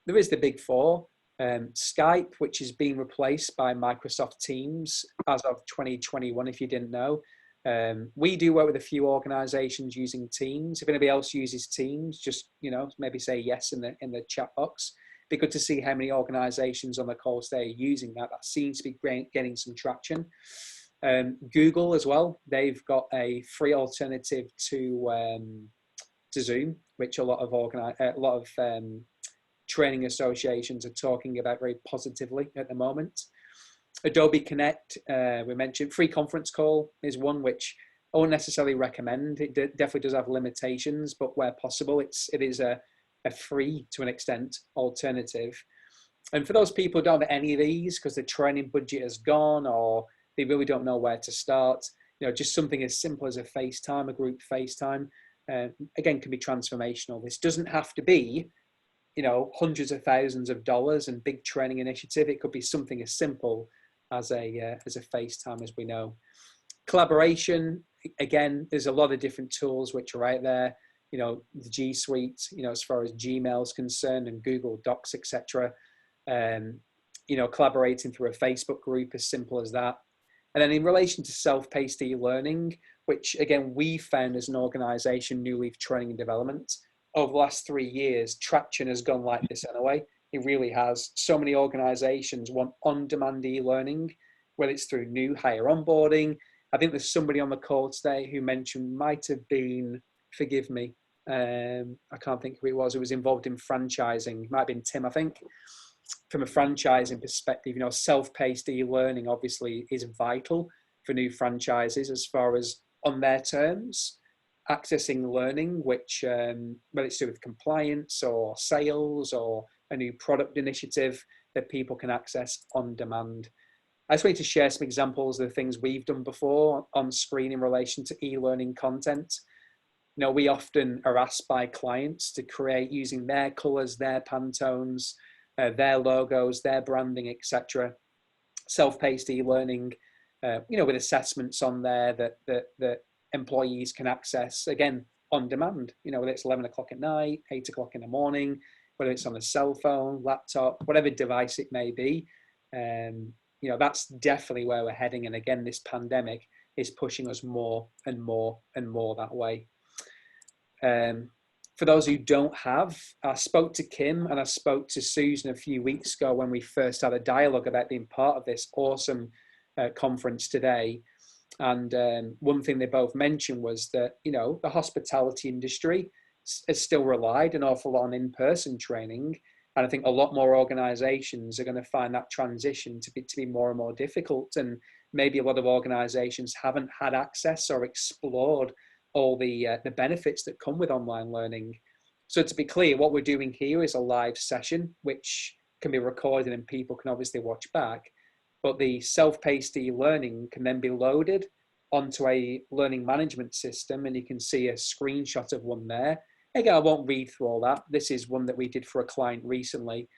there is the big four. Skype, which is being replaced by Microsoft Teams as of 2021, if you didn't know. We do work with a few organizations using Teams. If anybody else uses Teams, just maybe say yes in the chat box. Be good to see how many organizations on the call today are using that. That seems to be getting some traction. Google as well, they've got a free alternative to Zoom, which a lot of training associations are talking about very positively at the moment. Adobe Connect, we mentioned. Free conference call is one which I won't necessarily recommend. It definitely does have limitations, but where possible, it is a free, to an extent, alternative. And for those people who don't have any of these because the training budget has gone or they really don't know where to start, just something as simple as a FaceTime, a group FaceTime, again, can be transformational. This doesn't have to be, hundreds of thousands of dollars and big training initiative. It could be something as simple as a FaceTime, as we know. Collaboration, again, there's a lot of different tools which are out there. The G Suite, as far as Gmail is concerned, and Google Docs, etc. Collaborating through a Facebook group, as simple as that. And then in relation to self-paced e-learning, which again, we found as an organization, New Leaf Training and Development, over the last 3 years, traction has gone like this anyway. It really has. So many organizations want on-demand e-learning, whether it's through new hire onboarding. I think there's somebody on the call today who mentioned, might have been, forgive me, I can't think who it was involved in franchising. It might have been Tim, I think. From a franchising perspective, self-paced e-learning obviously is vital for new franchises as far as on their terms, accessing learning, which whether it's to do with compliance or sales or a new product initiative that people can access on demand. I just wanted to share some examples of the things we've done before on screen in relation to e-learning content. We often are asked by clients to create using their colors, their Pantones, their logos, their branding, etc. Self-paced e-learning, with assessments on there that employees can access, again, on demand, whether it's 11 o'clock at night, 8 o'clock in the morning, whether it's on a cell phone, laptop, whatever device it may be. That's definitely where we're heading. And again, this pandemic is pushing us more and more and more that way. For those who don't have, I spoke to Kim and I spoke to Susan a few weeks ago when we first had a dialogue about being part of this awesome conference today. And one thing they both mentioned was that, the hospitality industry has still relied an awful lot on in-person training. And I think a lot more organizations are going to find that transition to be more and more difficult. And maybe a lot of organizations haven't had access or explored all the benefits that come with online learning. So to be clear, what we're doing here is a live session, which can be recorded and people can obviously watch back. But the self-paced e-learning can then be loaded onto a learning management system, and you can see a screenshot of one there. Again, I won't read through all that. This is one that we did for a client recently,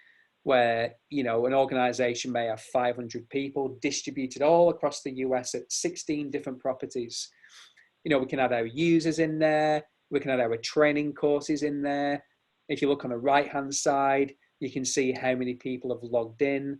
where, you know, an organization may have 500 people distributed all across the US at 16 different properties. You know, we can add our users in there, we can add our training courses in there. If you look on the right-hand side, you can see how many people have logged in,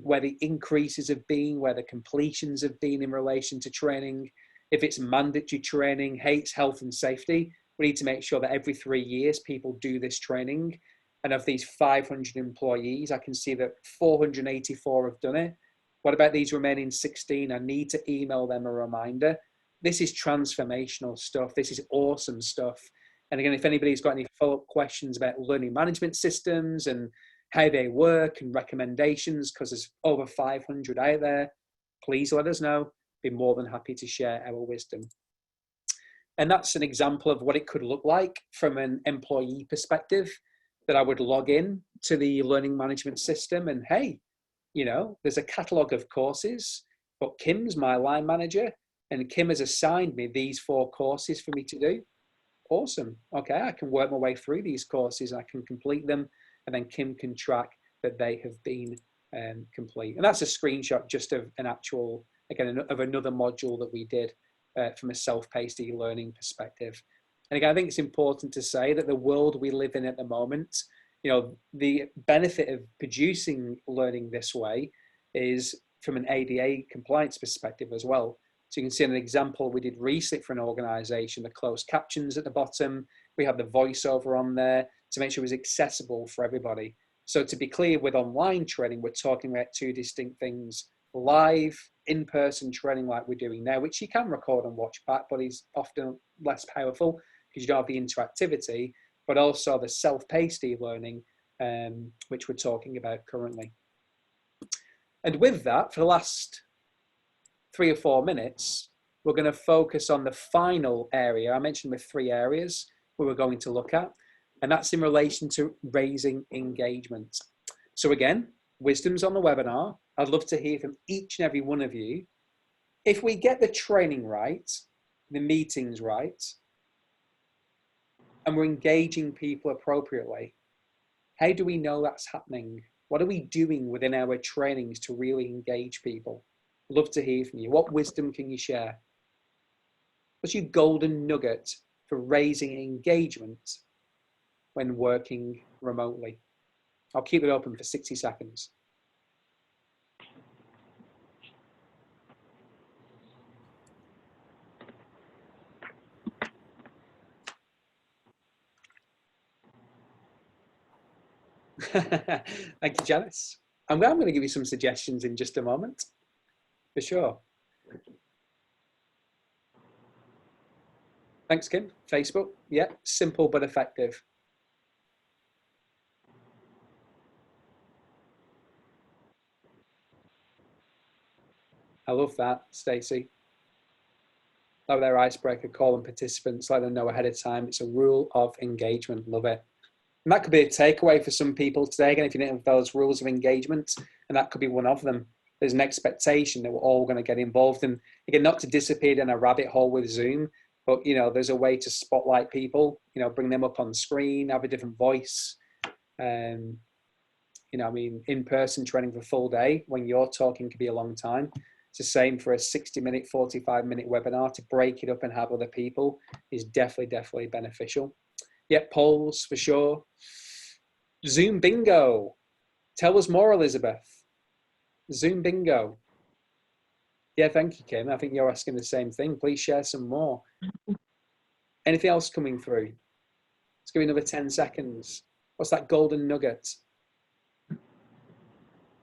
where the increases have been, where the completions have been in relation to training. If it's mandatory training, hey, it's health and safety. We need to make sure that every 3 years people do this training. And of these 500 employees, I can see that 484 have done it. What about these remaining 16? I need to email them a reminder. This is transformational stuff. This is awesome stuff. And again, if anybody's got any follow-up questions about learning management systems and how they work and recommendations, because there's over 500 out there, please let us know. Be more than happy to share our wisdom. And that's an example of what it could look like from an employee perspective, that I would log in to the learning management system and, hey, you know, there's a catalog of courses, but Kim's my line manager and Kim has assigned me these 4 courses for me to do. Awesome. Okay, I can work my way through these courses, I can complete them, and then Kim can track that they have been complete. And that's a screenshot just of an actual, again, of another module that we did from a self-paced e-learning perspective. And again, I think it's important to say that the world we live in at the moment, you know, the benefit of producing learning this way is from an ADA compliance perspective as well. So you can see an example we did recently for an organization, the closed captions at the bottom. We have the voiceover on there to make sure it was accessible for everybody. So to be clear, with online training, we're talking about 2 distinct things: live, in-person training like we're doing now, which you can record and watch back, but is often less powerful because you don't have the interactivity, but also the self-paced e-learning, which we're talking about currently. And with that, for the last 3 or 4 minutes, we're going to focus on the final area. I mentioned with 3 areas we were going to look at, and that's in relation to raising engagement. So again, wisdom's on the webinar. I'd love to hear from each and every one of you. If we get the training right, the meetings right, and we're engaging people appropriately, how do we know that's happening? What are we doing within our trainings to really engage people? Love to hear from you. What wisdom can you share? What's your golden nugget for raising engagement when working remotely? I'll keep it open for 60 seconds. Thank you, Janice. I'm going to give you some suggestions in just a moment, for sure. Thanks, Kim. Facebook, yeah, simple but effective. I love that, Stacey. Love their icebreaker, call on participants, let them know ahead of time. It's a rule of engagement, love it. And that could be a takeaway for some people today, again, if you didn't have those rules of engagement, and that could be one of them. There's an expectation that we're all going to get involved. And again, not to disappear in a rabbit hole with Zoom, but, you know, there's a way to spotlight people, you know, bring them up on screen, have a different voice. You know, I mean, in-person training for a full day, when you're talking, could be a long time. It's the same for a 60-minute, 45-minute webinar. To break it up and have other people is definitely beneficial. Yeah, polls for sure. Zoom bingo. Tell us more, Elizabeth. Zoom bingo. Yeah, thank you, Kim. I think you're asking the same thing. Please share some more. Anything else coming through? Let's give you another 10 seconds. What's that golden nugget?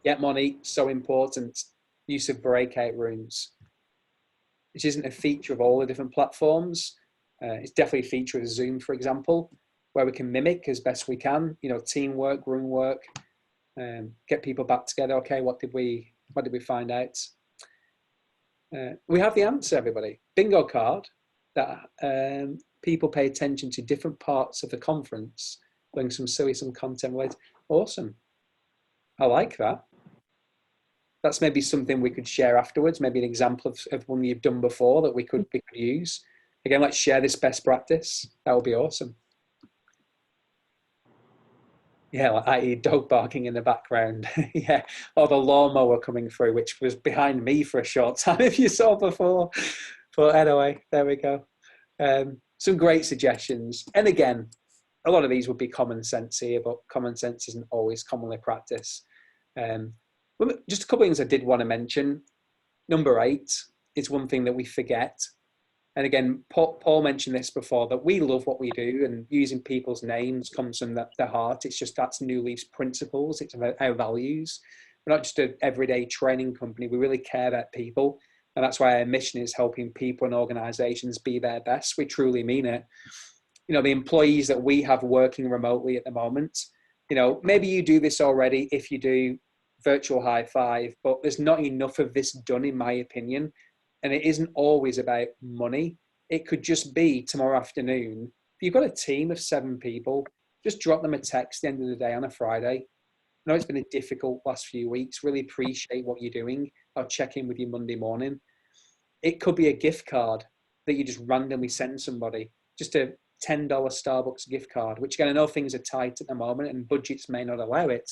Yeah, Monique, so important. Use of breakout rooms, which isn't a feature of all the different platforms. It's definitely a feature of Zoom, for example, where we can mimic as best we can, you know, teamwork, room work, get people back together. Okay, what did we find out? We have the answer, everybody. Bingo card that people pay attention to different parts of the conference, doing some content related. Awesome. I like that. That's maybe something we could share afterwards, maybe an example of one you've done before that we could use. Again, let's share this best practice. That would be awesome. Yeah, like, i.e. dog barking in the background. Yeah, or the lawnmower coming through, which was behind me for a short time, if you saw before. But anyway, there we go. Some great suggestions. And again, a lot of these would be common sense here, but common sense isn't always commonly practiced. Just a couple of things I did want to mention. Number 8 is one thing that we forget. And again, Paul mentioned this before, that we love what we do, and using people's names comes from the heart. It's just, that's New Leaf's principles. It's about our values. We're not just an everyday training company. We really care about people. And that's why our mission is helping people and organizations be their best. We truly mean it. You know, the employees that we have working remotely at the moment, you know, maybe you do this already. If you do, virtual high five, but there's not enough of this done, in my opinion. And it isn't always about money. It could just be tomorrow afternoon. If you've got a team of 7 people, just drop them a text at the end of the day on a Friday. I know it's been a difficult last few weeks. Really appreciate what you're doing. I'll check in with you Monday morning. It could be a gift card that you just randomly send somebody, just a $10 Starbucks gift card, which again, I know things are tight at the moment and budgets may not allow it,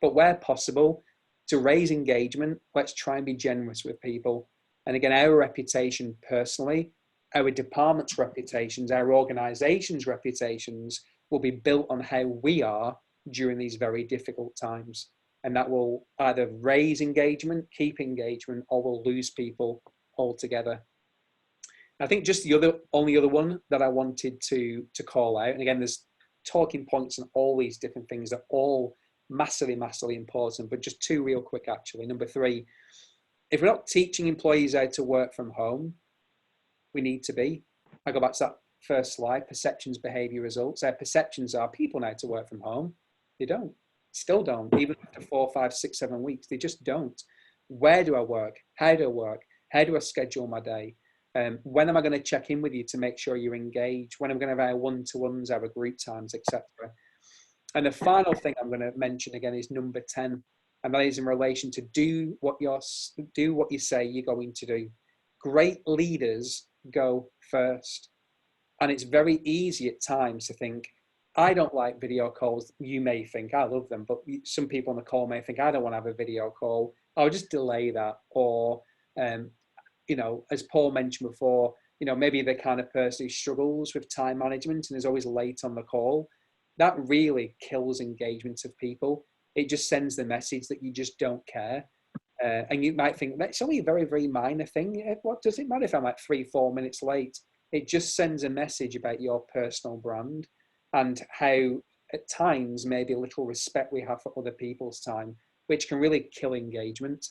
but where possible, to raise engagement, let's try and be generous with people. And again, our reputation personally, our department's reputations, our organization's reputations will be built on how we are during these very difficult times. And that will either raise engagement, keep engagement, or will lose people altogether. I think just the only other one that I wanted to call out, and again, there's talking points and all these different things that are all massively, massively important, but just 2 real quick actually. Number 3, if we're not teaching employees how to work from home, we need to be. I go back to that first slide, perceptions, behavior, results. Our perceptions are people know how to work from home. They don't, still don't, even after 4, 5, 6, 7 weeks, they just don't. Where do I work? How do I work? How do I schedule my day? When am I going to check in with you to make sure you're engaged? When am I going to have our one-to-ones, our group times, etc. And the final thing I'm going to mention again is number 10, and that is in relation to do what you say you're going to do. Great leaders go first. And it's very easy at times to think, I don't like video calls. You may think, I love them, but some people on the call may think, I don't want to have a video call. I'll just delay that. Or, you know, as Paul mentioned before, you know, maybe the kind of person who struggles with time management and is always late on the call. That really kills engagement of people. It just sends the message that you just don't care. And you might think, that's only a very, very minor thing. What does it matter if I'm like 3, 4 minutes late? It just sends a message about your personal brand and how at times maybe a little respect we have for other people's time, which can really kill engagement.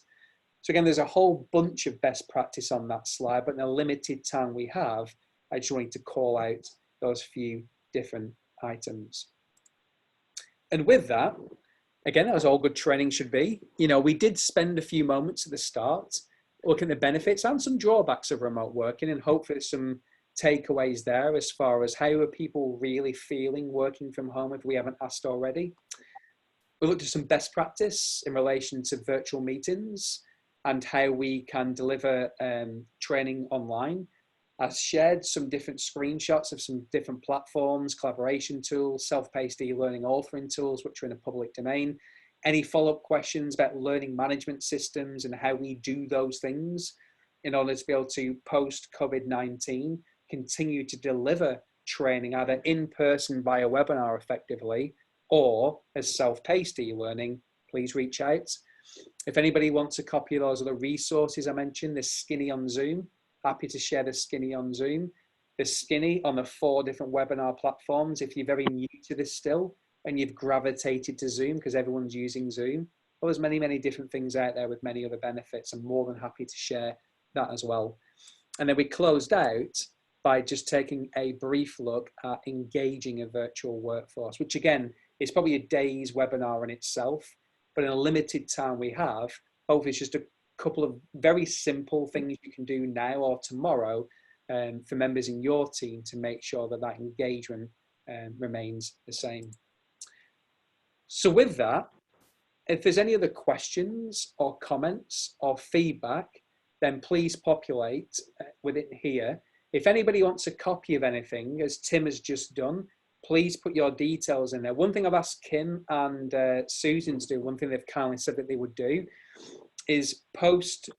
So again, there's a whole bunch of best practice on that slide, but in a limited time we have, I just wanted to call out those few different items. And with that, again, as all good training should be, you know, we did spend a few moments at the start looking at the benefits and some drawbacks of remote working, and hopefully there's some takeaways there as far as how are people really feeling working from home if we haven't asked already. We looked at some best practice in relation to virtual meetings and how we can deliver training online. I shared some different screenshots of some different platforms, collaboration tools, self-paced e-learning authoring tools, which are in the public domain. Any follow-up questions about learning management systems and how we do those things in order to be able to, post-COVID-19, continue to deliver training either in person via webinar effectively or as self-paced e-learning, please reach out. If anybody wants a copy of those other resources I mentioned, there's Skinny on Zoom. Happy to share the Skinny on Zoom. There's Skinny on the 4 different webinar platforms. If you're very new to this still and you've gravitated to Zoom because everyone's using Zoom, well, there's many, many different things out there with many other benefits. I'm more than happy to share that as well. And then we closed out by just taking a brief look at engaging a virtual workforce, which again, is probably a day's webinar in itself, but in a limited time we have, hopefully it's just a couple of very simple things you can do now or tomorrow for members in your team to make sure that that engagement remains the same. So with that, If there's any other questions or comments or feedback, then please populate with it here. If anybody wants a copy of anything, as Tim has just done, please put your details in there. One thing I've asked Kim and Susan to do, one thing they've kindly said that they would do, is post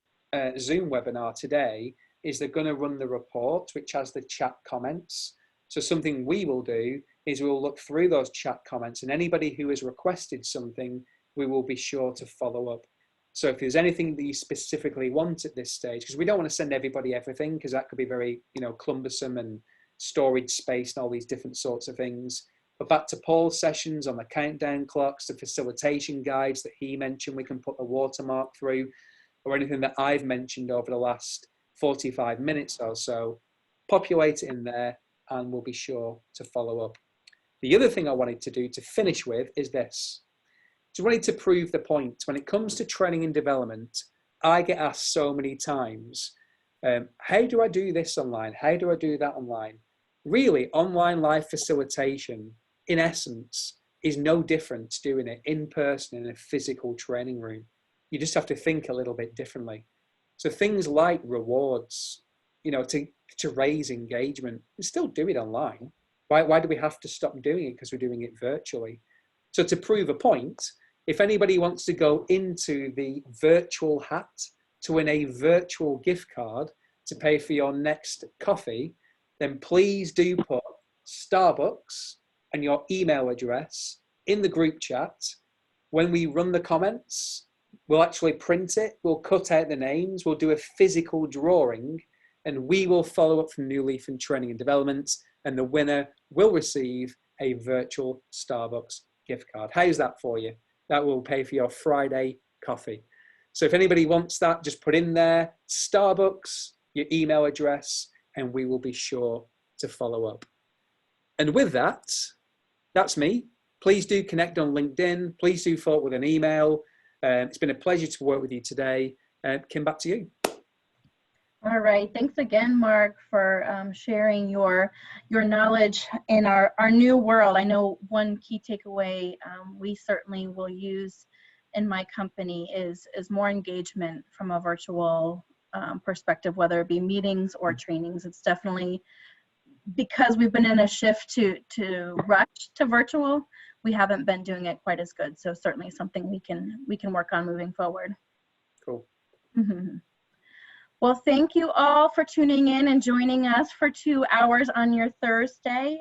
Zoom webinar today, is they're going to run the report, which has the chat comments. So something we will do is we'll look through those chat comments, and anybody who has requested something, we will be sure to follow up. So if there's anything that you specifically want at this stage, because we don't want to send everybody everything, because that could be very, cumbersome and storage space and all these different sorts of things. But back to Paul's sessions on the countdown clocks, the facilitation guides that he mentioned, we can put a watermark through, or anything that I've mentioned over the last 45 minutes or so, populate it in there and we'll be sure to follow up. The other thing I wanted to do to finish with is this. Just wanted to prove the point. When it comes to training and development, I get asked so many times, how do I do this online? How do I do that online? Really, online live facilitation, in essence, is no different to doing it in person in a physical training room. You just have to think a little bit differently. So things like rewards, to raise engagement, you still do it online. Why do we have to stop doing it because we're doing it virtually? So to prove a point, if anybody wants to go into the virtual hat to win a virtual gift card to pay for your next coffee, then please do put Starbucks and your email address in the group chat. When we run the comments, we'll actually print it, we'll cut out the names, we'll do a physical drawing, and we will follow up from New Leaf and Training and Development, and the winner will receive a virtual Starbucks gift card. How's that for you? That will pay for your Friday coffee. So if anybody wants that, just put in there Starbucks, your email address, and we will be sure to follow up. And with that, that's me. Please do connect on LinkedIn. Please do follow up with an email. It's been a pleasure to work with you today. Kim, back to you. All right, thanks again, Mark, for sharing your knowledge in our new world. I know one key takeaway we certainly will use in my company is more engagement from a virtual perspective, whether it be meetings or trainings. It's definitely, because we've been in a shift to rush to virtual, we haven't been doing it quite as good. So certainly something we can work on moving forward. Cool. Mm-hmm. Well, thank you all for tuning in and joining us for 2 hours on your Thursday.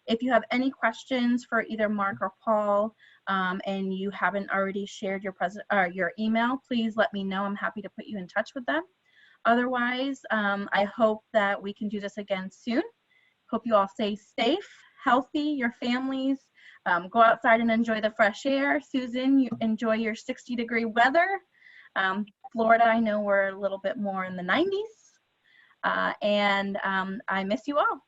If you have any questions for either Mark or Paul, and you haven't already shared your email, please let me know. I'm happy to put you in touch with them. Otherwise, I hope that we can do this again soon. Hope you all stay safe, healthy, your families. Go outside and enjoy the fresh air. Susan, you enjoy your 60-degree weather. Florida, I know we're a little bit more in the 90s. And I miss you all.